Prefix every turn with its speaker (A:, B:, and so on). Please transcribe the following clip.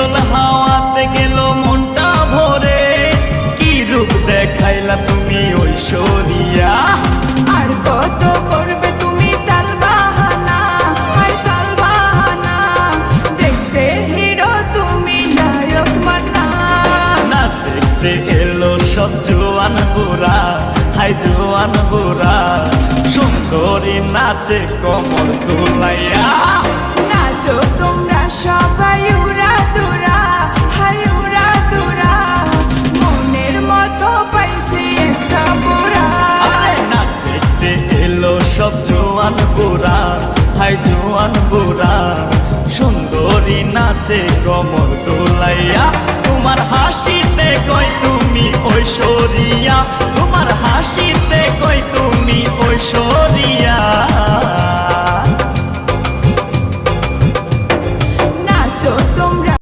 A: শীতল হাওয়াতে গেল মনটা ভরে, কি রূপ দেখাইলা তুমি ঐশ্বরিয়া।
B: আর কত করবে তুমি তাল বাহানা, হায় তাল বাহানা, দেখতে হিরো তুমি নায়ক মান্না।
A: নাচ দেখতে এলো সব জোয়ান বুড়া, হাই জোয়ান বুড়া, সুন্দরী নাচে কমর দুলাইয়া।
B: নাচো তোমরা সবাই উড়া দুরা, হায় উড়া দুরা, মনের মতো পাইছে একটা বুড়া।
A: নাচ দেখতে এলো সব জোয়ান বুড়া, হাই জোয়ান বুড়া, সুন্দরী নাচে কমর দোলাইয়া। তোমার হাসিতে কই তুমি ঐশ্বরিয়া, তোমার হাসিতে কই তুমি ঐশ্বরিয়া।